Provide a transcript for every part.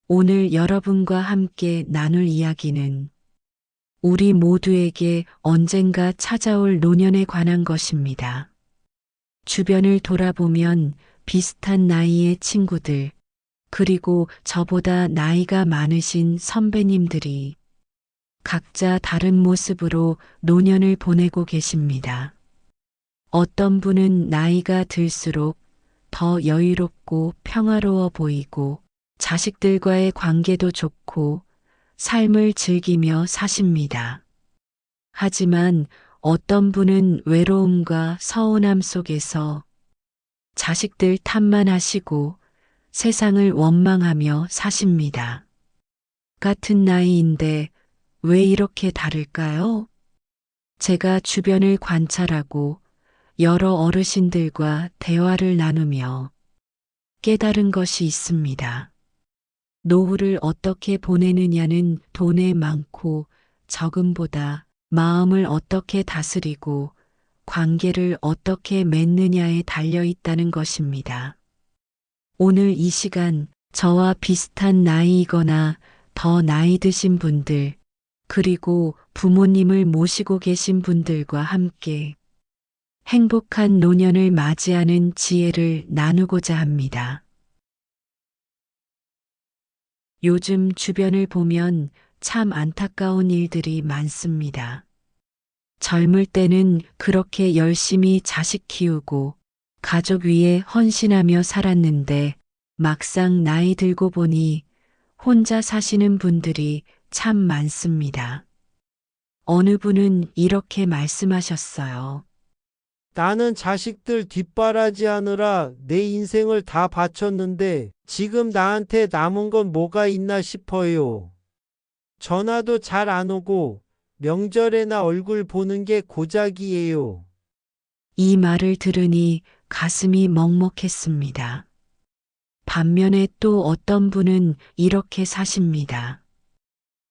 오늘 여러분과 함께 나눌 이야기는 우리 모두에게 언젠가 찾아올 노년에 관한 것입니다. 주변을 돌아보면 비슷한 나이의 친구들, 그리고 저보다 나이가 많으신 선배님들이 각자 다른 모습으로 노년을 보내고 계십니다. 어떤 분은 나이가 들수록 더 여유롭고 평화로워 보이고 자식들과의 관계도 좋고 삶을 즐기며 사십니다. 하지만 어떤 분은 외로움과 서운함 속에서 자식들 탓만 하시고 세상을 원망하며 사십니다. 같은 나이인데 왜 이렇게 다를까요? 제가 주변을 관찰하고 여러 어르신들과 대화를 나누며 깨달은 것이 있습니다. 노후를 어떻게 보내느냐는 돈의 많고 적음보다 마음을 어떻게 다스리고 관계를 어떻게 맺느냐에 달려 있다는 것입니다. 오늘 이 시간 저와 비슷한 나이이거나 더 나이 드신 분들, 그리고 부모님을 모시고 계신 분들과 함께 행복한 노년을 맞이하는 지혜를 나누고자 합니다. 요즘 주변을 보면 참 안타까운 일들이 많습니다. 젊을 때는 그렇게 열심히 자식 키우고 가족 위해 헌신하며 살았는데 막상 나이 들고 보니 혼자 사시는 분들이 참 많습니다. 어느 분은 이렇게 말씀하셨어요. 나는 자식들 뒷바라지하느라 내 인생을 다 바쳤는데 지금 나한테 남은 건 뭐가 있나 싶어요. 전화도 잘 안 오고 명절에나 얼굴 보는 게 고작이에요. 이 말을 들으니 가슴이 먹먹했습니다. 반면에 또 어떤 분은 이렇게 사십니다.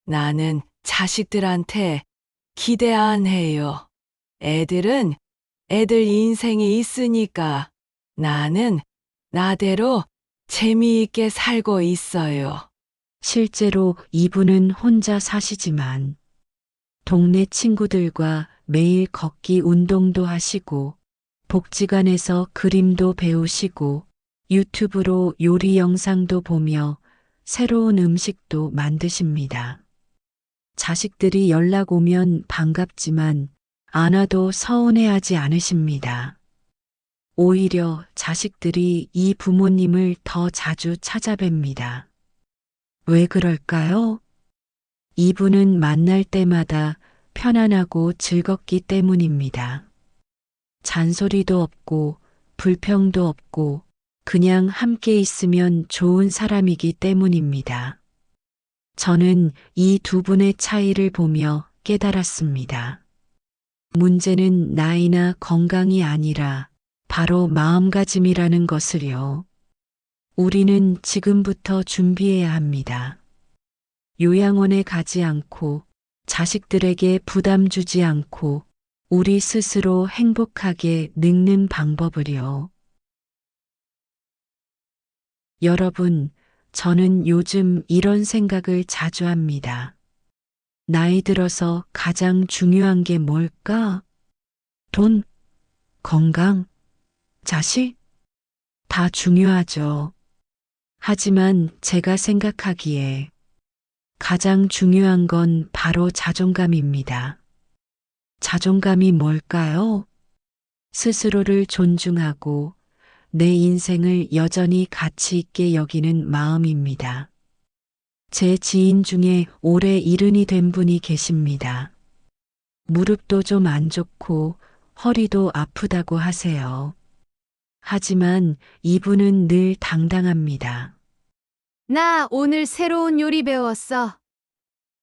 나는 자식들한테 기대 안 해요. 애들은 애들 인생이 있으니까 나는 나대로 재미있게 살고 있어요. 실제로 이분은 혼자 사시지만 동네 친구들과 매일 걷기 운동도 하시고 복지관에서 그림도 배우시고 유튜브로 요리 영상도 보며 새로운 음식도 만드십니다. 자식들이 연락 오면 반갑지만 안 와도 서운해하지 않으십니다. 오히려 자식들이 이 부모님을 더 자주 찾아뵙니다. 왜 그럴까요? 이분은 만날 때마다 편안하고 즐겁기 때문입니다. 잔소리도 없고 불평도 없고 그냥 함께 있으면 좋은 사람이기 때문입니다. 저는 이 두 분의 차이를 보며 깨달았습니다. 문제는 나이나 건강이 아니라 바로 마음가짐이라는 것을요. 우리는 지금부터 준비해야 합니다. 요양원에 가지 않고 자식들에게 부담 주지 않고 우리 스스로 행복하게 늙는 방법을요. 여러분, 저는 요즘 이런 생각을 자주 합니다. 나이 들어서 가장 중요한 게 뭘까? 돈, 건강, 자식? 다 중요하죠. 하지만 제가 생각하기에 가장 중요한 건 바로 자존감입니다. 자존감이 뭘까요? 스스로를 존중하고 내 인생을 여전히 가치 있게 여기는 마음입니다. 제 지인 중에 올해 70이 된 분이 계십니다. 무릎도 좀 안 좋고 허리도 아프다고 하세요. 하지만 이분은 늘 당당합니다. 나 오늘 새로운 요리 배웠어.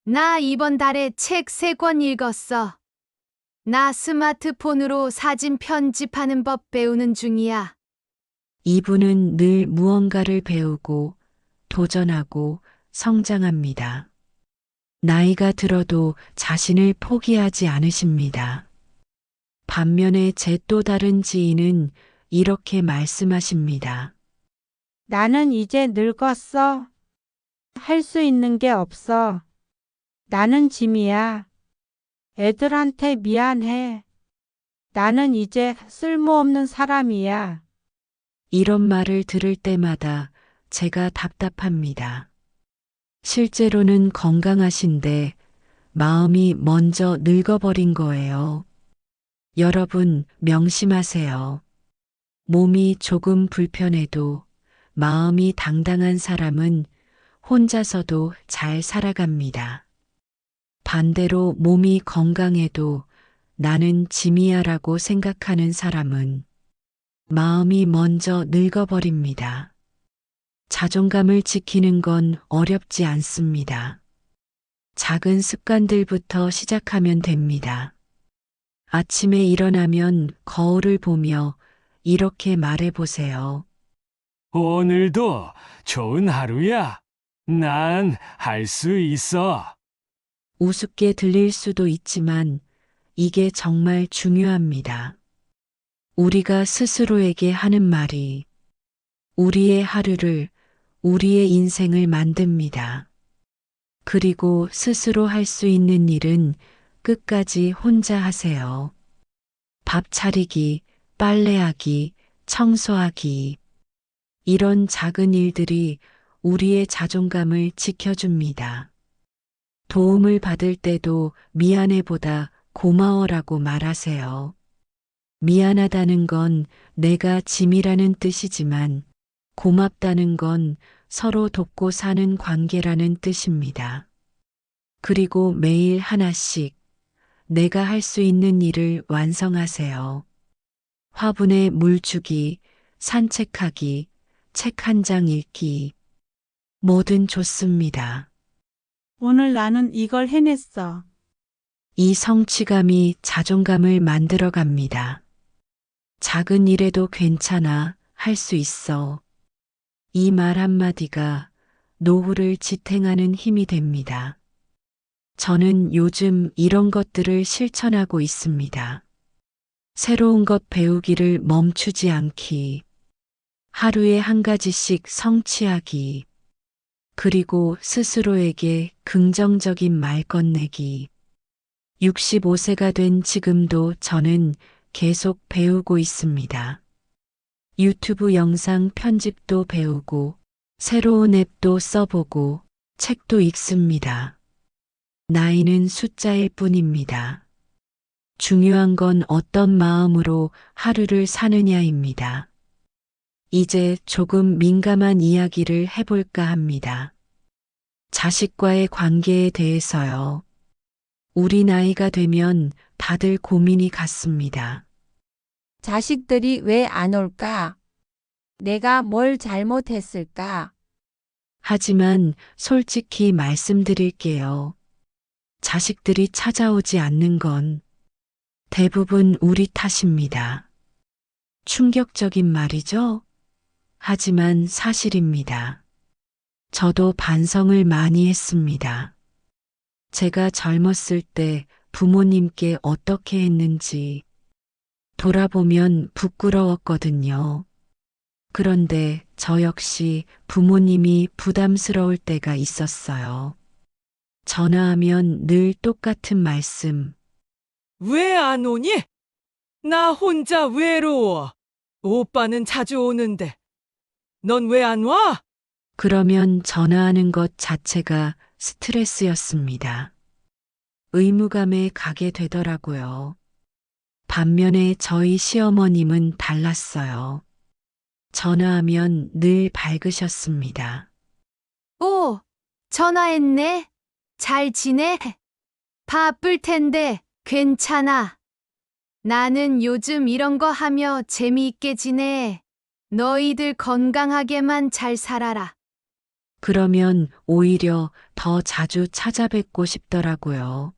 나 이번 달에 책 3권 읽었어. 나 스마트폰으로 사진 편집하는 법 배우는 중이야. 이분은 늘 무언가를 배우고 도전하고 성장합니다. 나이가 들어도 자신을 포기하지 않으십니다. 반면에 제 또 다른 지인은 이렇게 말씀하십니다. 나는 이제 늙었어. 할 수 있는 게 없어. 나는 짐이야. 애들한테 미안해. 나는 이제 쓸모없는 사람이야. 이런 말을 들을 때마다 제가 답답합니다. 실제로는 건강하신데 마음이 먼저 늙어버린 거예요. 여러분 명심하세요. 몸이 조금 불편해도 마음이 당당한 사람은 혼자서도 잘 살아갑니다. 반대로 몸이 건강해도 나는 짐이야라고 생각하는 사람은 마음이 먼저 늙어버립니다. 자존감을 지키는 건 어렵지 않습니다. 작은 습관들부터 시작하면 됩니다. 아침에 일어나면 거울을 보며 이렇게 말해보세요. 오늘도 좋은 하루야. 난 할 수 있어. 우습게 들릴 수도 있지만 이게 정말 중요합니다. 우리가 스스로에게 하는 말이 우리의 하루를, 우리의 인생을 만듭니다. 그리고 스스로 할 수 있는 일은 끝까지 혼자 하세요. 밥 차리기, 빨래하기, 청소하기. 이런 작은 일들이 우리의 자존감을 지켜줍니다. 도움을 받을 때도 미안해보다 고마워라고 말하세요. 미안하다는 건 내가 짐이라는 뜻이지만 고맙다는 건 서로 돕고 사는 관계라는 뜻입니다. 그리고 매일 하나씩 내가 할 수 있는 일을 완성하세요. 화분에 물 주기, 산책하기, 책 한 장 읽기. 뭐든 좋습니다. 오늘 나는 이걸 해냈어. 이 성취감이 자존감을 만들어 갑니다. 작은 일에도 괜찮아, 할 수 있어. 이 말 한마디가 노후를 지탱하는 힘이 됩니다. 저는 요즘 이런 것들을 실천하고 있습니다. 새로운 것 배우기를 멈추지 않기. 하루에 한 가지씩 성취하기. 그리고 스스로에게 긍정적인 말 건네기. 65세가 된 지금도 저는 계속 배우고 있습니다. 유튜브 영상 편집도 배우고, 새로운 앱도 써보고, 책도 읽습니다. 나이는 숫자일 뿐입니다. 중요한 건 어떤 마음으로 하루를 사느냐입니다. 이제 조금 민감한 이야기를 해볼까 합니다. 자식과의 관계에 대해서요. 우리 나이가 되면 다들 고민이 같습니다. 자식들이 왜 안 올까? 내가 뭘 잘못했을까? 하지만 솔직히 말씀드릴게요. 자식들이 찾아오지 않는 건 대부분 우리 탓입니다. 충격적인 말이죠? 하지만 사실입니다. 저도 반성을 많이 했습니다. 제가 젊었을 때 부모님께 어떻게 했는지 돌아보면 부끄러웠거든요. 그런데 저 역시 부모님이 부담스러울 때가 있었어요. 전화하면 늘 똑같은 말씀. 왜 안 오니? 나 혼자 외로워. 오빠는 자주 오는데. 넌 왜 안 와? 그러면 전화하는 것 자체가 스트레스였습니다. 의무감에 가게 되더라고요. 반면에 저희 시어머님은 달랐어요. 전화하면 늘 밝으셨습니다. 오, 전화했네. 잘 지내? 바쁠 텐데 괜찮아. 나는 요즘 이런 거 하며 재미있게 지내. 너희들 건강하게만 잘 살아라. 그러면 오히려 더 자주 찾아뵙고 싶더라고요.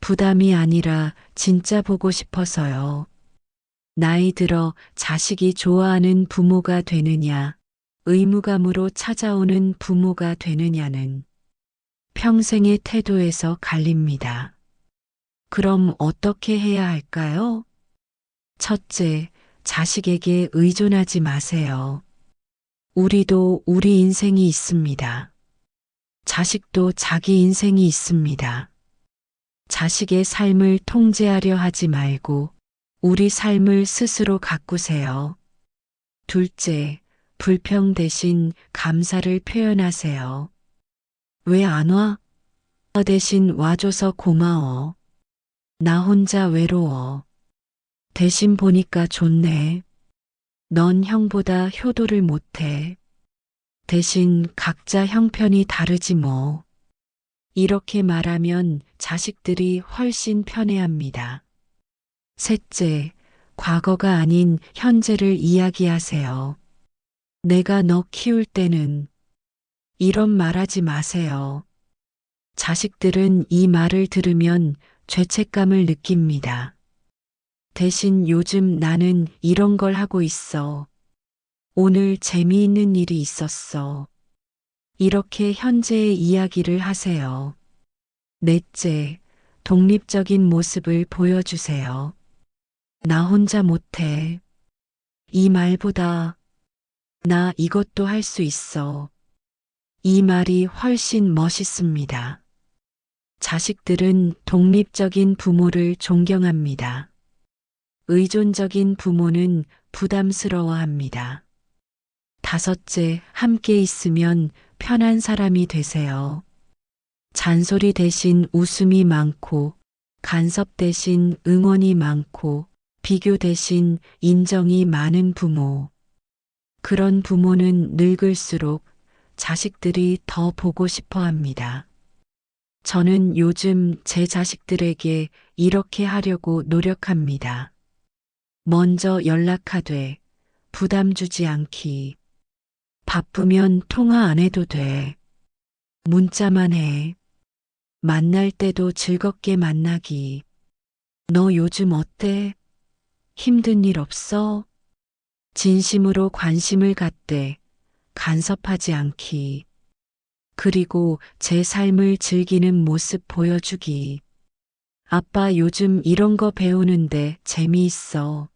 부담이 아니라 진짜 보고 싶어서요. 나이 들어 자식이 좋아하는 부모가 되느냐, 의무감으로 찾아오는 부모가 되느냐는 평생의 태도에서 갈립니다. 그럼 어떻게 해야 할까요? 첫째, 자식에게 의존하지 마세요. 우리도 우리 인생이 있습니다. 자식도 자기 인생이 있습니다. 자식의 삶을 통제하려 하지 말고 우리 삶을 스스로 가꾸세요. 둘째, 불평 대신 감사를 표현하세요. 왜 안 와? 대신 와줘서 고마워. 나 혼자 외로워. 대신 보니까 좋네. 넌 형보다 효도를 못해. 대신 각자 형편이 다르지 뭐. 이렇게 말하면 자식들이 훨씬 편해합니다. 셋째, 과거가 아닌 현재를 이야기하세요. 내가 너 키울 때는 이런 말하지 마세요. 자식들은 이 말을 들으면 죄책감을 느낍니다. 대신 요즘 나는 이런 걸 하고 있어. 오늘 재미있는 일이 있었어. 이렇게 현재의 이야기를 하세요. 넷째, 독립적인 모습을 보여주세요. 나 혼자 못해. 이 말보다 나 이것도 할 수 있어. 이 말이 훨씬 멋있습니다. 자식들은 독립적인 부모를 존경합니다. 의존적인 부모는 부담스러워합니다. 다섯째, 함께 있으면 편한 사람이 되세요. 잔소리 대신 웃음이 많고, 간섭 대신 응원이 많고, 비교 대신 인정이 많은 부모. 그런 부모는 늙을수록 자식들이 더 보고 싶어 합니다. 저는 요즘 제 자식들에게 이렇게 하려고 노력합니다. 먼저 연락하되 부담 주지 않기. 바쁘면 통화 안 해도 돼. 문자만 해. 만날 때도 즐겁게 만나기. 너 요즘 어때? 힘든 일 없어? 진심으로 관심을 갖되 간섭하지 않기. 그리고 제 삶을 즐기는 모습 보여주기. 아빠 요즘 이런 거 배우는데 재미있어.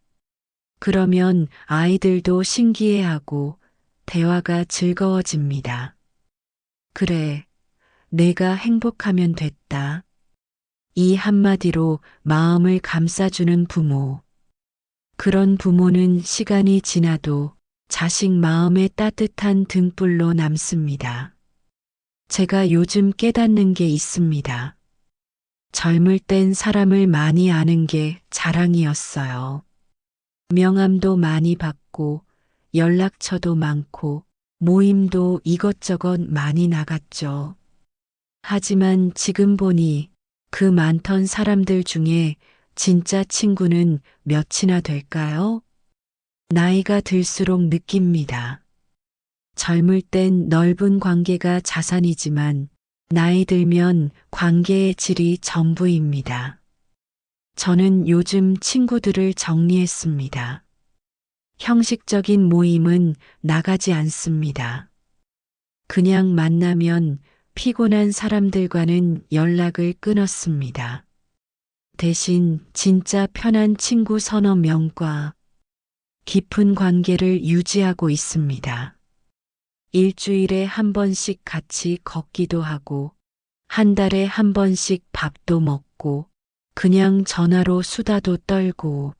그러면 아이들도 신기해하고 대화가 즐거워집니다. 그래, 내가 행복하면 됐다. 이 한마디로 마음을 감싸주는 부모. 그런 부모는 시간이 지나도 자식 마음에 따뜻한 등불로 남습니다. 제가 요즘 깨닫는 게 있습니다. 젊을 땐 사람을 많이 아는 게 자랑이었어요. 명함도 많이 받고 연락처도 많고 모임도 이것저것 많이 나갔죠. 하지만 지금 보니 그 많던 사람들 중에 진짜 친구는 몇이나 될까요? 나이가 들수록 느낍니다. 젊을 땐 넓은 관계가 자산이지만 나이 들면 관계의 질이 전부입니다. 저는 요즘 친구들을 정리했습니다. 형식적인 모임은 나가지 않습니다. 그냥 만나면 피곤한 사람들과는 연락을 끊었습니다. 대신 진짜 편한 친구 서너 명과 깊은 관계를 유지하고 있습니다. 일주일에 한 번씩 같이 걷기도 하고, 한 달에 한 번씩 밥도 먹고, 그냥 전화로 수다도 떨고,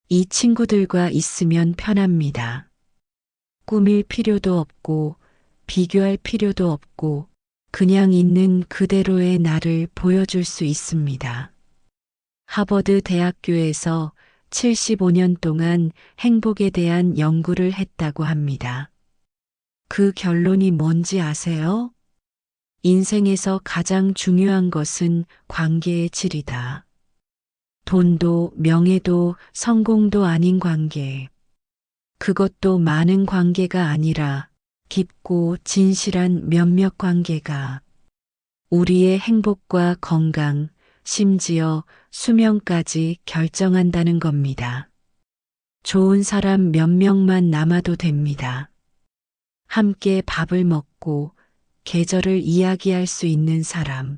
이 친구들과 있으면 편합니다. 꾸밀 필요도 없고, 비교할 필요도 없고, 그냥 있는 그대로의 나를 보여줄 수 있습니다. 하버드 대학교에서 75년 동안 행복에 대한 연구를 했다고 합니다. 그 결론이 뭔지 아세요? 인생에서 가장 중요한 것은 관계의 질이다. 돈도 명예도 성공도 아닌 관계. 그것도 많은 관계가 아니라 깊고 진실한 몇몇 관계가 우리의 행복과 건강, 심지어 수명까지 결정한다는 겁니다. 좋은 사람 몇 명만 남아도 됩니다. 함께 밥을 먹고 계절을 이야기할 수 있는 사람.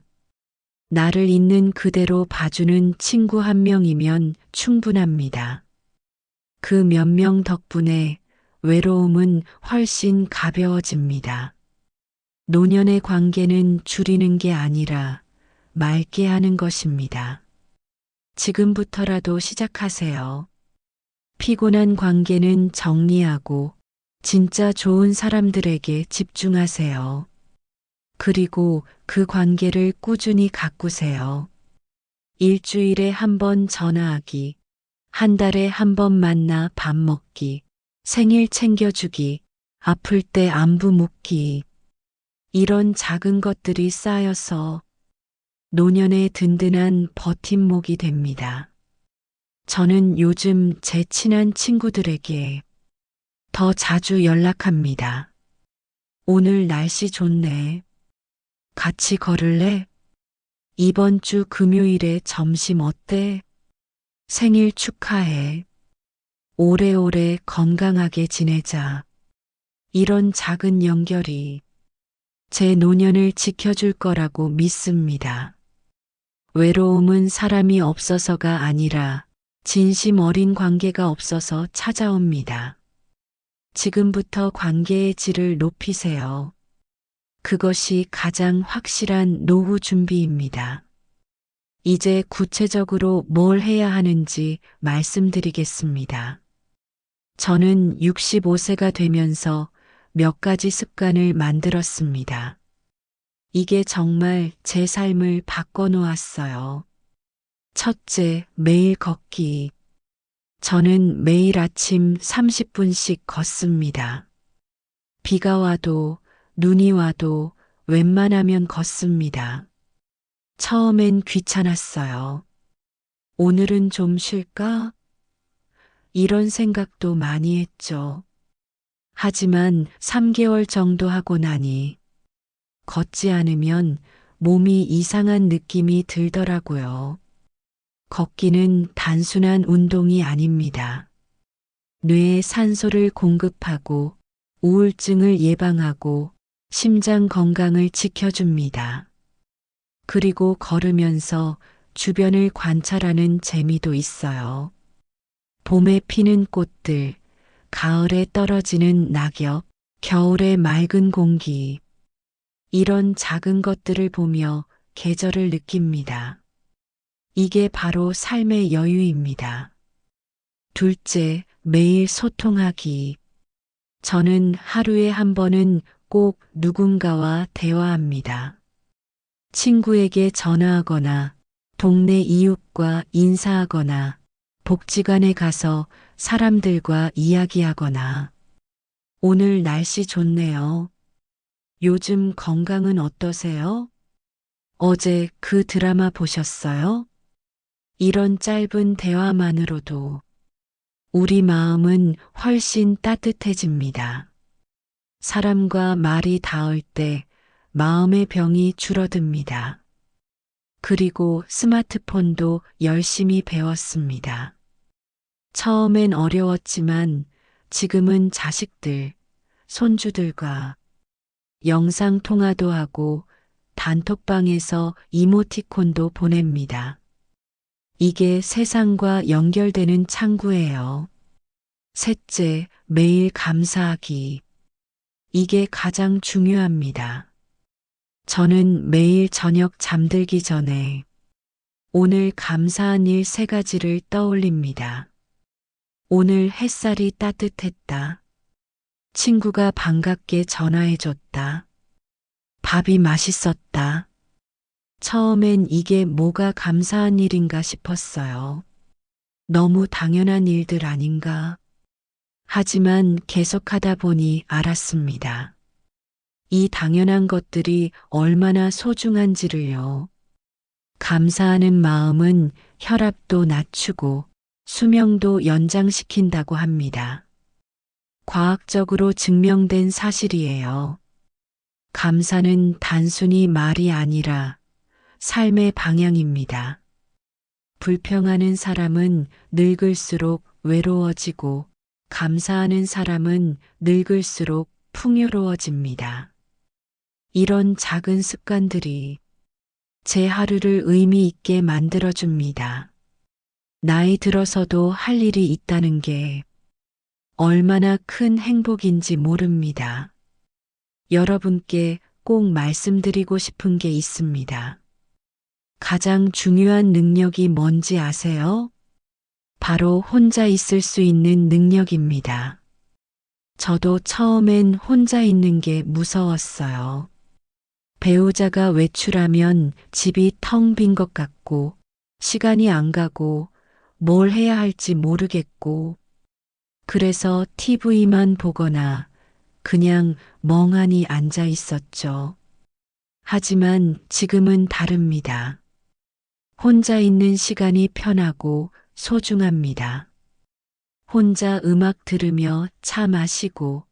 나를 있는 그대로 봐주는 친구 한 명이면 충분합니다. 그 몇 명 덕분에 외로움은 훨씬 가벼워집니다. 노년의 관계는 줄이는 게 아니라 맑게 하는 것입니다. 지금부터라도 시작하세요. 피곤한 관계는 정리하고 진짜 좋은 사람들에게 집중하세요. 그리고 그 관계를 꾸준히 가꾸세요. 일주일에 한 번 전화하기, 한 달에 한 번 만나 밥 먹기, 생일 챙겨주기, 아플 때 안부 묻기. 이런 작은 것들이 쌓여서 노년의 든든한 버팀목이 됩니다. 저는 요즘 제 친한 친구들에게 더 자주 연락합니다. 오늘 날씨 좋네. 같이 걸을래? 이번 주 금요일에 점심 어때? 생일 축하해. 오래오래 건강하게 지내자. 이런 작은 연결이 제 노년을 지켜줄 거라고 믿습니다. 외로움은 사람이 없어서가 아니라 진심 어린 관계가 없어서 찾아옵니다. 지금부터 관계의 질을 높이세요. 그것이 가장 확실한 노후 준비입니다. 이제 구체적으로 뭘 해야 하는지 말씀드리겠습니다. 저는 65세가 되면서 몇 가지 습관을 만들었습니다. 이게 정말 제 삶을 바꿔놓았어요. 첫째, 매일 걷기. 저는 매일 아침 30분씩 걷습니다. 비가 와도 눈이 와도 웬만하면 걷습니다. 처음엔 귀찮았어요. 오늘은 좀 쉴까? 이런 생각도 많이 했죠. 하지만 3개월 정도 하고 나니 걷지 않으면 몸이 이상한 느낌이 들더라고요. 걷기는 단순한 운동이 아닙니다. 뇌에 산소를 공급하고 우울증을 예방하고 심장 건강을 지켜줍니다. 그리고 걸으면서 주변을 관찰하는 재미도 있어요. 봄에 피는 꽃들, 가을에 떨어지는 낙엽, 겨울의 맑은 공기. 이런 작은 것들을 보며 계절을 느낍니다. 이게 바로 삶의 여유입니다. 둘째, 매일 소통하기. 저는 하루에 한 번은 꼭 누군가와 대화합니다. 친구에게 전화하거나 동네 이웃과 인사하거나 복지관에 가서 사람들과 이야기하거나 오늘 날씨 좋네요. 요즘 건강은 어떠세요? 어제 그 드라마 보셨어요? 이런 짧은 대화만으로도 우리 마음은 훨씬 따뜻해집니다. 사람과 말이 닿을 때 마음의 병이 줄어듭니다. 그리고 스마트폰도 열심히 배웠습니다. 처음엔 어려웠지만 지금은 자식들, 손주들과 영상 통화도 하고 단톡방에서 이모티콘도 보냅니다. 이게 세상과 연결되는 창구예요. 셋째, 매일 감사하기. 이게 가장 중요합니다. 저는 매일 저녁 잠들기 전에 오늘 감사한 일 3가지를 떠올립니다. 오늘 햇살이 따뜻했다. 친구가 반갑게 전화해줬다. 밥이 맛있었다. 처음엔 이게 뭐가 감사한 일인가 싶었어요. 너무 당연한 일들 아닌가? 하지만 계속하다 보니 알았습니다. 이 당연한 것들이 얼마나 소중한지를요. 감사하는 마음은 혈압도 낮추고 수명도 연장시킨다고 합니다. 과학적으로 증명된 사실이에요. 감사는 단순히 말이 아니라 삶의 방향입니다. 불평하는 사람은 늙을수록 외로워지고 감사하는 사람은 늙을수록 풍요로워집니다. 이런 작은 습관들이 제 하루를 의미 있게 만들어줍니다. 나이 들어서도 할 일이 있다는 게 얼마나 큰 행복인지 모릅니다. 여러분께 꼭 말씀드리고 싶은 게 있습니다. 가장 중요한 능력이 뭔지 아세요? 바로 혼자 있을 수 있는 능력입니다. 저도 처음엔 혼자 있는 게 무서웠어요. 배우자가 외출하면 집이 텅 빈 것 같고, 시간이 안 가고, 뭘 해야 할지 모르겠고, 그래서 TV만 보거나 그냥 멍하니 앉아 있었죠. 하지만 지금은 다릅니다. 혼자 있는 시간이 편하고 소중합니다. 혼자 음악 들으며 차 마시고,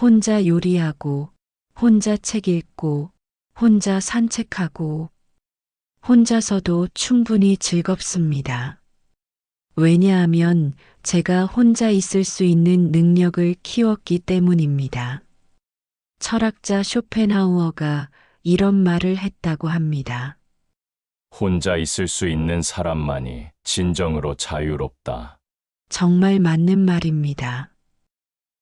혼자 요리하고, 혼자 책 읽고, 혼자 산책하고, 혼자서도 충분히 즐겁습니다. 왜냐하면 제가 혼자 있을 수 있는 능력을 키웠기 때문입니다. 철학자 쇼펜하우어가 이런 말을 했다고 합니다. 혼자 있을 수 있는 사람만이 진정으로 자유롭다. 정말 맞는 말입니다.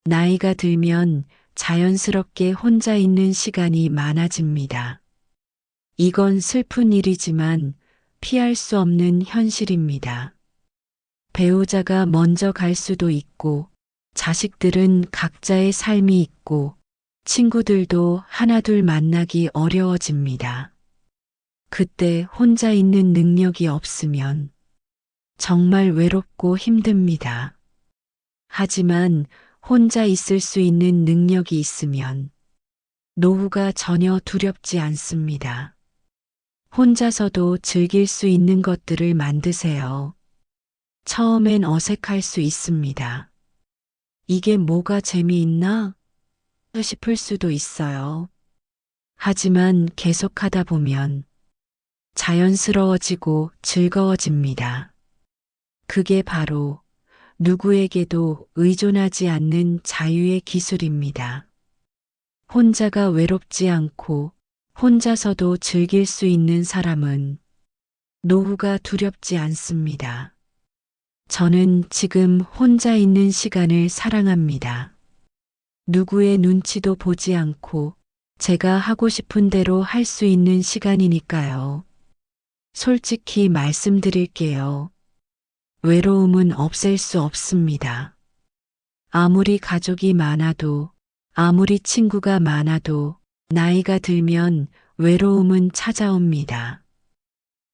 나이가 들면 자연스럽게 혼자 있는 시간이 많아집니다. 이건 슬픈 일이지만 피할 수 없는 현실입니다. 배우자가 먼저 갈 수도 있고, 자식들은 각자의 삶이 있고, 친구들도 하나둘 만나기 어려워집니다. 그때 혼자 있는 능력이 없으면 정말 외롭고 힘듭니다. 하지만 혼자 있을 수 있는 능력이 있으면 노후가 전혀 두렵지 않습니다. 혼자서도 즐길 수 있는 것들을 만드세요. 처음엔 어색할 수 있습니다. 이게 뭐가 재미있나? 싶을 수도 있어요. 하지만 계속하다 보면 자연스러워지고 즐거워집니다. 그게 바로 누구에게도 의존하지 않는 자유의 기술입니다. 혼자가 외롭지 않고 혼자서도 즐길 수 있는 사람은 노후가 두렵지 않습니다. 저는 지금 혼자 있는 시간을 사랑합니다. 누구의 눈치도 보지 않고 제가 하고 싶은 대로 할 수 있는 시간이니까요. 솔직히 말씀드릴게요. 외로움은 없앨 수 없습니다. 아무리 가족이 많아도, 아무리 친구가 많아도 나이가 들면 외로움은 찾아옵니다.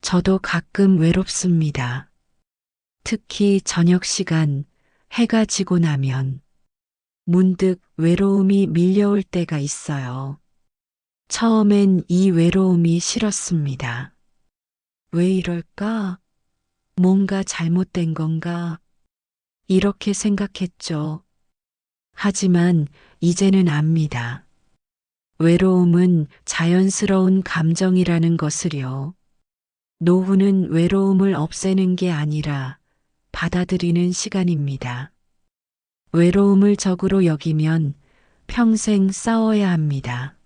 저도 가끔 외롭습니다. 특히 저녁 시간, 해가 지고 나면 문득 외로움이 밀려올 때가 있어요. 처음엔 이 외로움이 싫었습니다. 왜 이럴까? 뭔가 잘못된 건가? 이렇게 생각했죠. 하지만 이제는 압니다. 외로움은 자연스러운 감정이라는 것을요. 노후는 외로움을 없애는 게 아니라 받아들이는 시간입니다. 외로움을 적으로 여기면 평생 싸워야 합니다.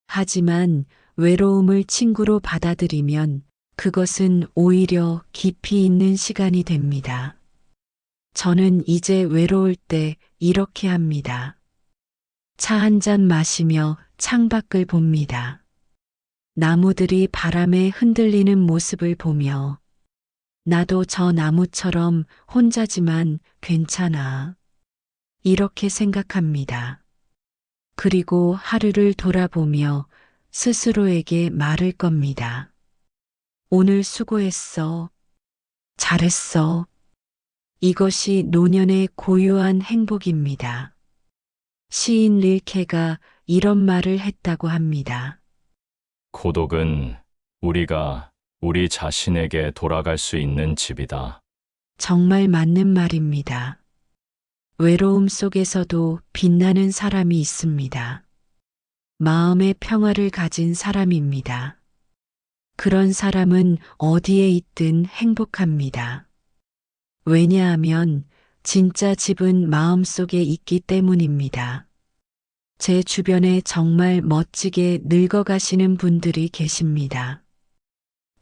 하지만 외로움을 친구로 받아들이면 그것은 오히려 깊이 있는 시간이 됩니다. 저는 이제 외로울 때 이렇게 합니다. 차 한 잔 마시며 창밖을 봅니다. 나무들이 바람에 흔들리는 모습을 보며 나도 저 나무처럼 혼자지만 괜찮아. 이렇게 생각합니다. 그리고 하루를 돌아보며 스스로에게 말할 겁니다. 오늘 수고했어. 잘했어. 이것이 노년의 고유한 행복입니다. 시인 릴케가 이런 말을 했다고 합니다. 고독은 우리가 우리 자신에게 돌아갈 수 있는 집이다. 정말 맞는 말입니다. 외로움 속에서도 빛나는 사람이 있습니다. 마음의 평화를 가진 사람입니다. 그런 사람은 어디에 있든 행복합니다. 왜냐하면 진짜 집은 마음속에 있기 때문입니다. 제 주변에 정말 멋지게 늙어가시는 분들이 계십니다.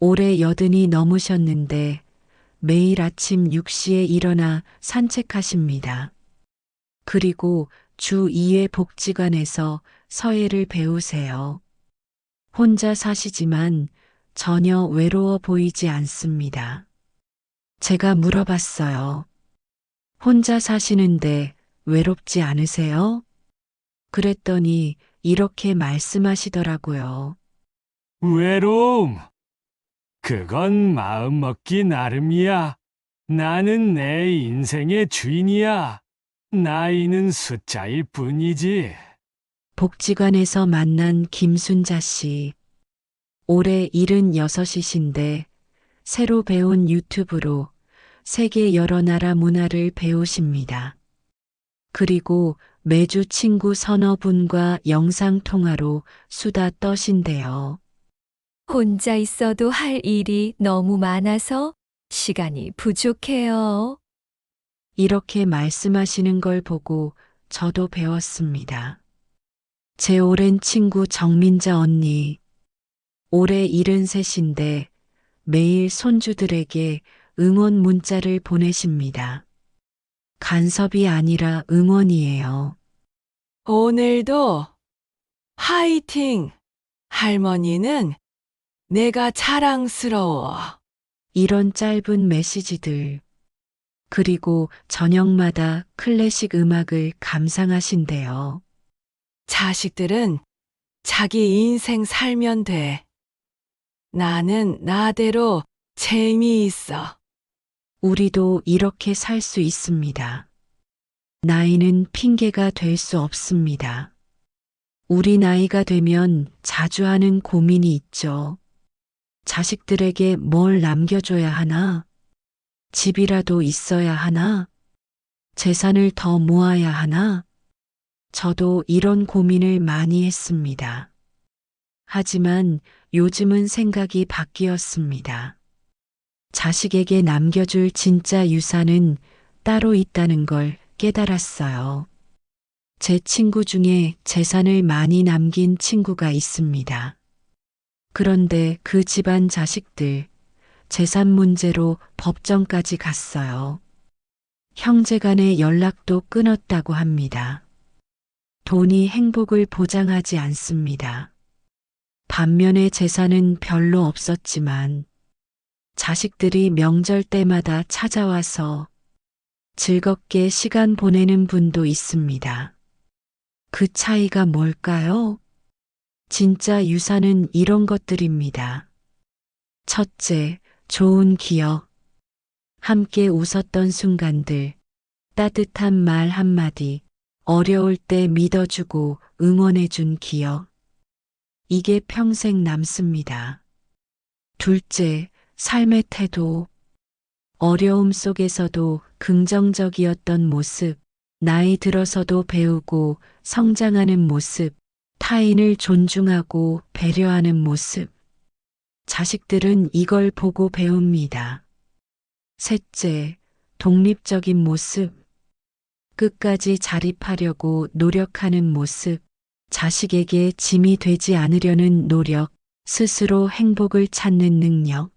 올해 80이 넘으셨는데 매일 아침 6시에 일어나 산책하십니다. 그리고 주 2회 복지관에서 서예를 배우세요. 혼자 사시지만 전혀 외로워 보이지 않습니다. 제가 물어봤어요. 혼자 사시는데 외롭지 않으세요? 그랬더니 이렇게 말씀하시더라고요. 외로움. 그건 마음 먹기 나름이야. 나는 내 인생의 주인이야. 나이는 숫자일 뿐이지. 복지관에서 만난 김순자 씨. 올해 76이신데 새로 배운 유튜브로 세계 여러 나라 문화를 배우십니다. 그리고 매주 친구 서너 분과 영상통화로 수다 떠신대요. 혼자 있어도 할 일이 너무 많아서 시간이 부족해요. 이렇게 말씀하시는 걸 보고 저도 배웠습니다. 제 오랜 친구 정민자 언니. 올해 73인데 매일 손주들에게 응원 문자를 보내십니다. 간섭이 아니라 응원이에요. 오늘도 화이팅! 할머니는 내가 자랑스러워. 이런 짧은 메시지들. 그리고 저녁마다 클래식 음악을 감상하신대요. 자식들은 자기 인생 살면 돼. 나는 나대로 재미있어. 우리도 이렇게 살 수 있습니다. 나이는 핑계가 될 수 없습니다. 우리 나이가 되면 자주 하는 고민이 있죠. 자식들에게 뭘 남겨줘야 하나? 집이라도 있어야 하나? 재산을 더 모아야 하나? 저도 이런 고민을 많이 했습니다. 하지만 요즘은 생각이 바뀌었습니다. 자식에게 남겨줄 진짜 유산은 따로 있다는 걸 깨달았어요. 제 친구 중에 재산을 많이 남긴 친구가 있습니다. 그런데 그 집안 자식들, 재산 문제로 법정까지 갔어요. 형제 간의 연락도 끊었다고 합니다. 돈이 행복을 보장하지 않습니다. 반면에 재산은 별로 없었지만 자식들이 명절 때마다 찾아와서 즐겁게 시간 보내는 분도 있습니다. 그 차이가 뭘까요? 진짜 유산은 이런 것들입니다. 첫째, 좋은 기억. 함께 웃었던 순간들, 따뜻한 말 한마디, 어려울 때 믿어주고 응원해준 기억. 이게 평생 남습니다. 둘째, 삶의 태도. 어려움 속에서도 긍정적이었던 모습, 나이 들어서도 배우고 성장하는 모습, 타인을 존중하고 배려하는 모습. 자식들은 이걸 보고 배웁니다. 셋째, 독립적인 모습. 끝까지 자립하려고 노력하는 모습. 자식에게 짐이 되지 않으려는 노력, 스스로 행복을 찾는 능력.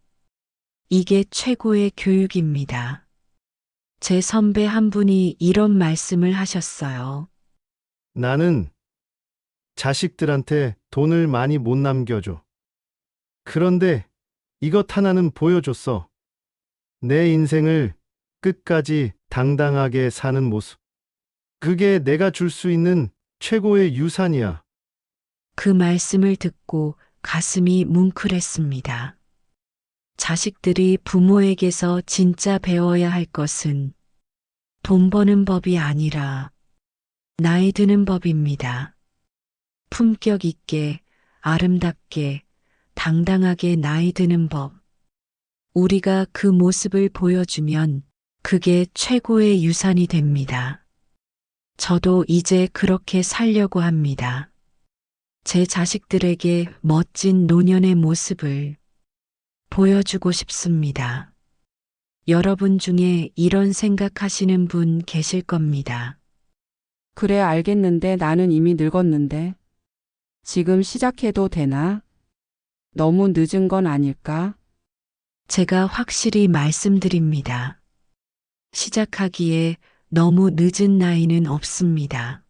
이게 최고의 교육입니다. 제 선배 한 분이 이런 말씀을 하셨어요. 나는 자식들한테 돈을 많이 못 남겨줘. 그런데 이것 하나는 보여줬어. 내 인생을 끝까지 당당하게 사는 모습. 그게 내가 줄 수 있는 최고의 유산이야. 그 말씀을 듣고 가슴이 뭉클했습니다. 자식들이 부모에게서 진짜 배워야 할 것은 돈 버는 법이 아니라 나이 드는 법입니다. 품격 있게, 아름답게, 당당하게 나이 드는 법. 우리가 그 모습을 보여주면 그게 최고의 유산이 됩니다. 저도 이제 그렇게 살려고 합니다. 제 자식들에게 멋진 노년의 모습을 보여주고 싶습니다. 여러분 중에 이런 생각하시는 분 계실 겁니다. 그래, 알겠는데 나는 이미 늙었는데. 지금 시작해도 되나? 너무 늦은 건 아닐까? 제가 확실히 말씀드립니다. 시작하기에 너무 늦은 나이는 없습니다.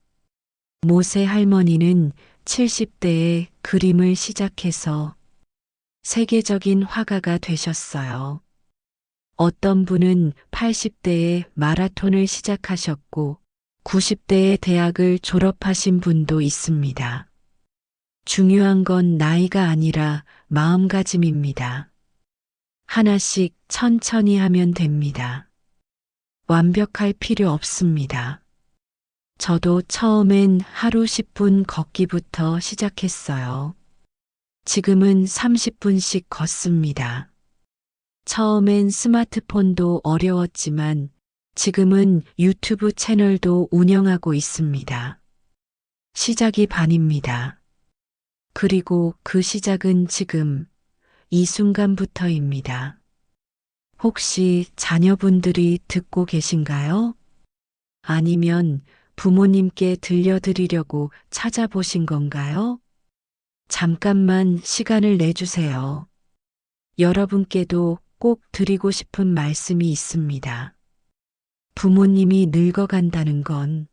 모세 할머니는 70대에 그림을 시작해서 세계적인 화가가 되셨어요. 어떤 분은 80대에 마라톤을 시작하셨고 90대에 대학을 졸업하신 분도 있습니다. 중요한 건 나이가 아니라 마음가짐입니다. 하나씩 천천히 하면 됩니다. 완벽할 필요 없습니다. 저도 처음엔 하루 10분 걷기부터 시작했어요. 지금은 30분씩 걷습니다. 처음엔 스마트폰도 어려웠지만 지금은 유튜브 채널도 운영하고 있습니다. 시작이 반입니다. 그리고 그 시작은 지금 이 순간부터입니다. 혹시 자녀분들이 듣고 계신가요? 아니면 부모님께 들려드리려고 찾아보신 건가요? 잠깐만 시간을 내주세요. 여러분께도 꼭 드리고 싶은 말씀이 있습니다. 부모님이 늙어간다는 건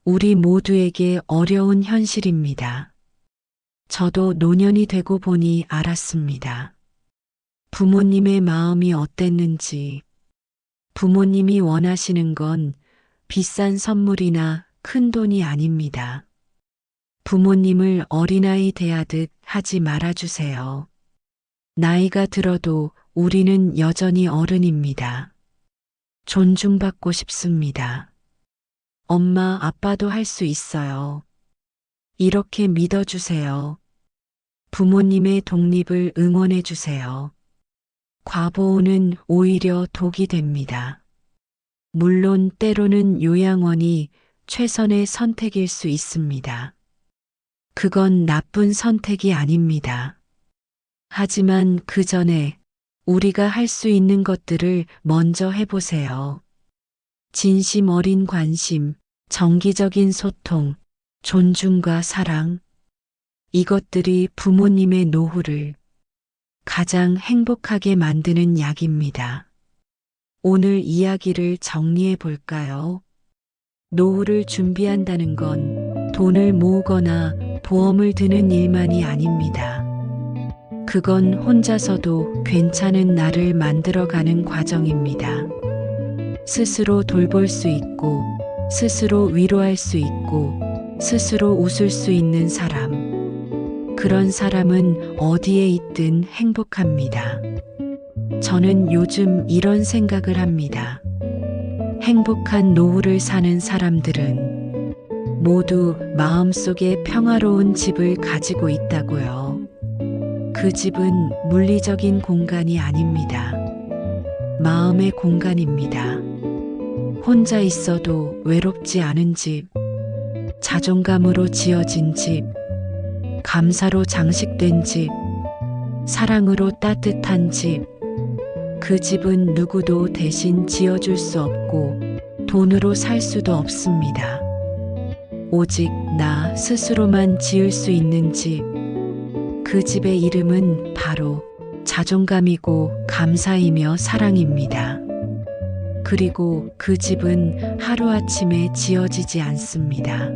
우리 모두에게 어려운 현실입니다. 저도 노년이 되고 보니 알았습니다. 부모님의 마음이 어땠는지, 부모님이 원하시는 건 비싼 선물이나 큰 돈이 아닙니다. 부모님을 어린아이 대하듯 하지 말아주세요. 나이가 들어도 우리는 여전히 어른입니다. 존중받고 싶습니다. 엄마, 아빠도 할 수 있어요. 이렇게 믿어주세요. 부모님의 독립을 응원해주세요. 과보호는 오히려 독이 됩니다. 물론 때로는 요양원이 최선의 선택일 수 있습니다. 그건 나쁜 선택이 아닙니다. 하지만 그 전에 우리가 할 수 있는 것들을 먼저 해보세요. 진심 어린 관심, 정기적인 소통, 존중과 사랑. 이것들이 부모님의 노후를 가장 행복하게 만드는 약입니다. 오늘 이야기를 정리해 볼까요? 노후를 준비한다는 건 돈을 모으거나 보험을 드는 일만이 아닙니다. 그건 혼자서도 괜찮은 나를 만들어가는 과정입니다. 스스로 돌볼 수 있고, 스스로 위로할 수 있고, 스스로 웃을 수 있는 사람. 그런 사람은 어디에 있든 행복합니다. 저는 요즘 이런 생각을 합니다. 행복한 노후를 사는 사람들은 모두 마음속에 평화로운 집을 가지고 있다고요. 그 집은 물리적인 공간이 아닙니다. 마음의 공간입니다. 혼자 있어도 외롭지 않은 집, 자존감으로 지어진 집, 감사로 장식된 집, 사랑으로 따뜻한 집. 그 집은 누구도 대신 지어줄 수 없고 돈으로 살 수도 없습니다. 오직 나 스스로만 지을 수 있는 집. 그 집의 이름은 바로 자존감이고 감사이며 사랑입니다. 그리고 그 집은 하루아침에 지어지지 않습니다.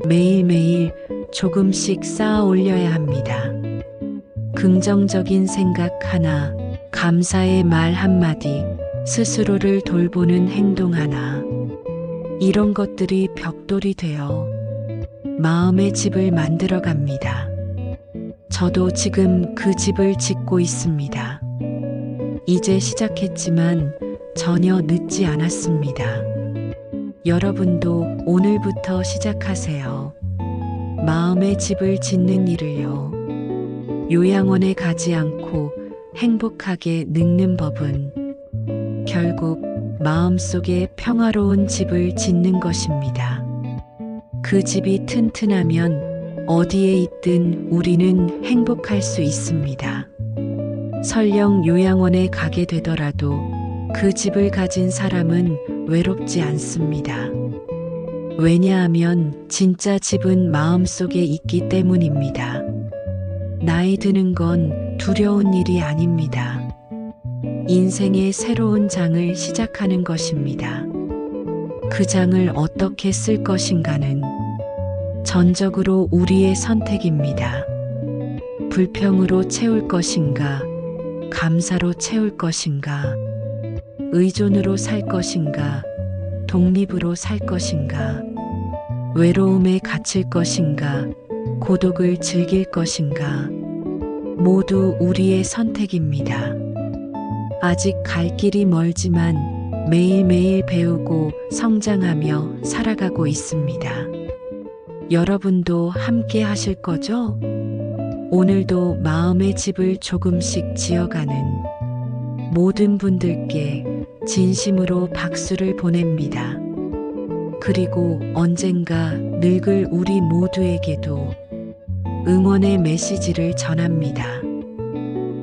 매일매일 조금씩 쌓아 올려야 합니다. 긍정적인 생각 하나, 감사의 말 한마디, 스스로를 돌보는 행동 하나. 이런 것들이 벽돌이 되어 마음의 집을 만들어 갑니다. 저도 지금 그 집을 짓고 있습니다. 이제 시작했지만 전혀 늦지 않았습니다. 여러분도 오늘부터 시작하세요. 마음의 집을 짓는 일을요. 요양원에 가지 않고 행복하게 늙는 법은 결국 마음속에 평화로운 집을 짓는 것입니다. 그 집이 튼튼하면 어디에 있든 우리는 행복할 수 있습니다. 설령 요양원에 가게 되더라도 그 집을 가진 사람은 외롭지 않습니다. 왜냐하면 진짜 집은 마음속에 있기 때문입니다. 나이 드는 건 두려운 일이 아닙니다. 인생의 새로운 장을 시작하는 것입니다. 그 장을 어떻게 쓸 것인가는 전적으로 우리의 선택입니다. 불평으로 채울 것인가, 감사로 채울 것인가, 의존으로 살 것인가, 독립으로 살 것인가, 외로움에 갇힐 것인가, 고독을 즐길 것인가, 모두 우리의 선택입니다. 아직 갈 길이 멀지만 매일매일 배우고 성장하며 살아가고 있습니다. 여러분도 함께 하실 거죠? 오늘도 마음의 집을 조금씩 지어가는 모든 분들께 진심으로 박수를 보냅니다. 그리고 언젠가 늙을 우리 모두에게도 응원의 메시지를 전합니다.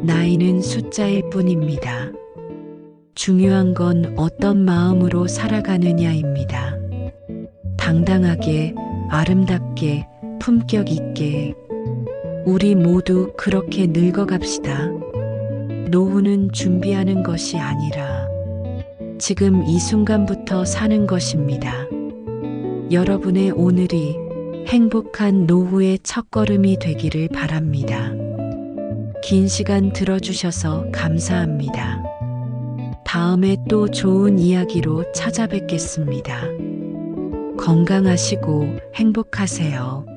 나이는 숫자일 뿐입니다. 중요한 건 어떤 마음으로 살아가느냐입니다. 당당하게, 아름답게, 품격 있게 우리 모두 그렇게 늙어갑시다. 노후는 준비하는 것이 아니라 지금 이 순간부터 사는 것입니다. 여러분의 오늘이 행복한 노후의 첫걸음이 되기를 바랍니다. 긴 시간 들어주셔서 감사합니다. 다음에 또 좋은 이야기로 찾아뵙겠습니다. 건강하시고 행복하세요.